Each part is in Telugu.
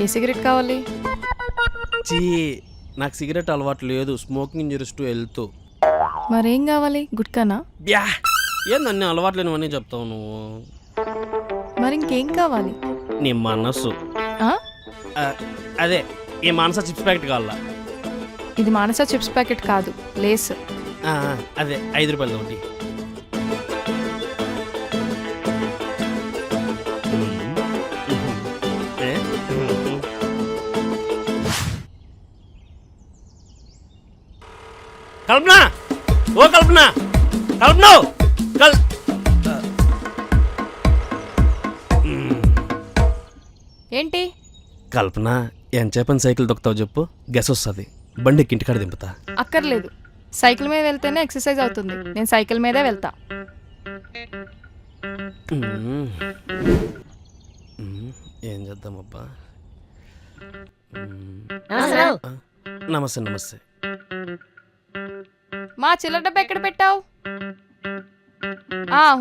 ఏ సిగరెట్ కావాలి? చీ, నాకు సిగరెట్ అలవాటు లేదు. Smoking injuries to health. మరేం కావాలి? గుట్కానా? యా, ఏందన్నీ అలవాటు లేనివన్నీ చెప్తావు నువ్వు. మరి ఇంకేం కావాలి? నీ మనస్సు. అదే ఈ మానస చిప్స్ ప్యాకెట్ కావాలా? ఇది మానస చిప్స్ ప్యాకెట్ కాదు, లేస్. అదే 5 రూపాయలు ఒకటి. కల్పన, ఓ కల్పన, కల్పన, ఏంటి? కల్పన, ఎంతసేపని సైకిల్ తొక్కుతావు చెప్పు, గెస్ వస్తుంది. బండి ఇంటికాడ దింపుతా. అక్కర్లేదు, సైకిల్ మీద వెళ్తేనే ఎక్సర్సైజ్ అవుతుంది. నేను సైకిల్ మీదే వెళ్తా. ఏం చేద్దామబ్బా? నమస్తే. నమస్తే. మా చిల్లర డబ్బా ఎక్కడ పెట్టావు?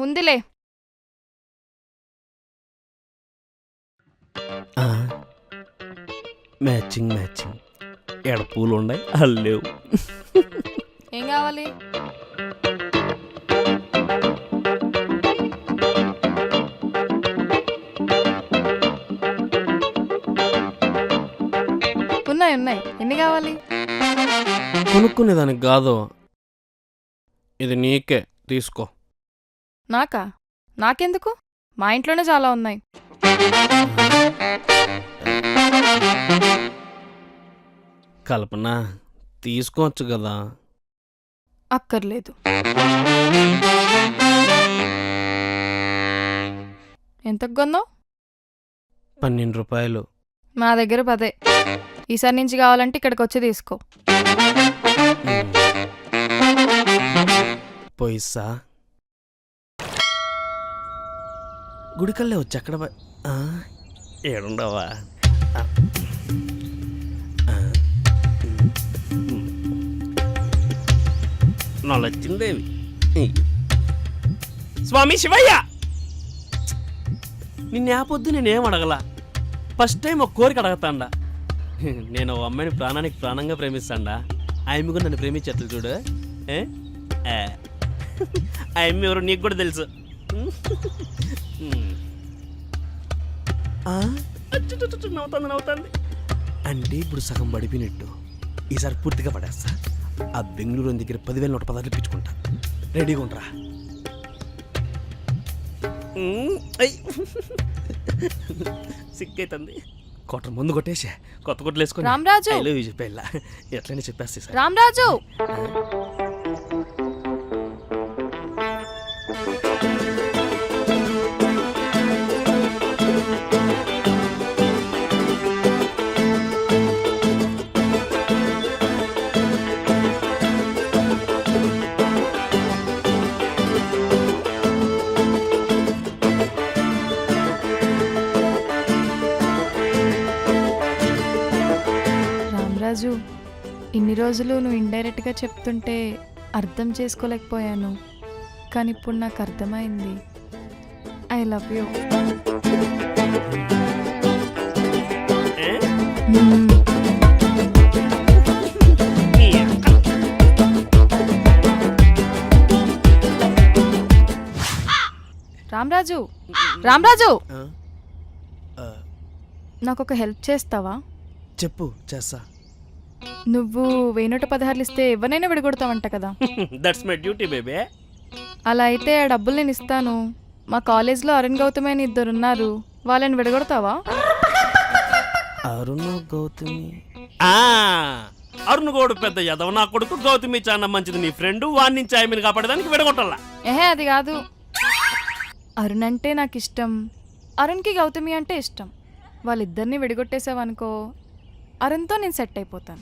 ఉందిలే. మ్యాచింగ్ ఎడ పూలు ఉన్నాయి, అల్లేవు. ఏం కావాలి? ఉన్నాయి. ఎన్ని కావాలి? కొనుక్కునేదానికి కాదు, ఇది నీకే, తీసుకో. నాకా? నాకెందుకు? మా ఇంట్లోనే చాలా ఉన్నాయి. కల్పన, తీసుకోవచ్చు కదా. అక్కర్లేదు. ఎంతకు కొన్నావు? 12 రూపాయలు. మా దగ్గర 10. ఈసారి నుంచి కావాలంటే ఇక్కడికి వచ్చి తీసుకో. పోయిస్సా? గుడికల్లే వచ్చి అక్కడ ఏడుండవా? నొలొచ్చిందేవి. స్వామి శివయ్య, నిన్నేపొద్దు నేనేం అడగలా. ఫస్ట్ టైం ఒక కోరిక అడగతాండా. నేను ఓ అమ్మాయిని ప్రాణానికి ప్రాణంగా ప్రేమిస్తాండా. ఆమె కూడా నన్ను ప్రేమించట్లు చూడు. ఆమె ఎవరు నీకు కూడా తెలుసు. నవ్వుతుంది. అంటే ఇప్పుడు సగం పడిపోయినట్టు. ఈసారి పూర్తిగా పడేస్తా. ఆ బెంగళూరు దగ్గర 10,000 నోట పదాలు ఇప్పించుకుంటా. రెడీగా ఉండరా? సిగ్గైతుంది. కొట్ట ముందు కొట్టేసా, కొత్త కొట్లు వేసుకొని రామరాజు చెప్పేలా ఎట్లయినా చెప్పేస్తే. రామరాజు, రాజు, ఇన్ని రోజులు నువ్వు ఇండైరెక్ట్గా చెప్తుంటే అర్థం చేసుకోలేకపోయాను, కానీ ఇప్పుడు నాకు అర్థమైంది. I love you. రామరాజు, నాకు ఒక హెల్ప్ చేస్తావా? చెప్పు, చేస్తా. నువ్వు 1,116 ఇస్తే ఎవరైనా విడగొడతావంట కదా. That's my duty baby. అలా అయితే ఆ డబ్బులు నేను ఇస్తాను. మా కాలేజ్లో అరుణ్ గౌతమి అని 2 ఉన్నారు, వాళ్ళని విడగొడతావా? అరుణ్ గౌతమి? అరుణ్ గౌడు పెద్ద యదవ నా కొడుకు, గౌతమి చాలా మంచిది నీ ఫ్రెండ్. వాడి నుంచి ఆమెను కాపాడడానికి విడగొట్టాలా? అది కాదు. అరుణ్ అంటే నాకు ఇష్టం, అరుణ్కి గౌతమి అంటే ఇష్టం. వాళ్ళిద్దరిని విడగొట్టేసావనుకో, అరుణ్తో నేను సెట్ అయిపోతాను.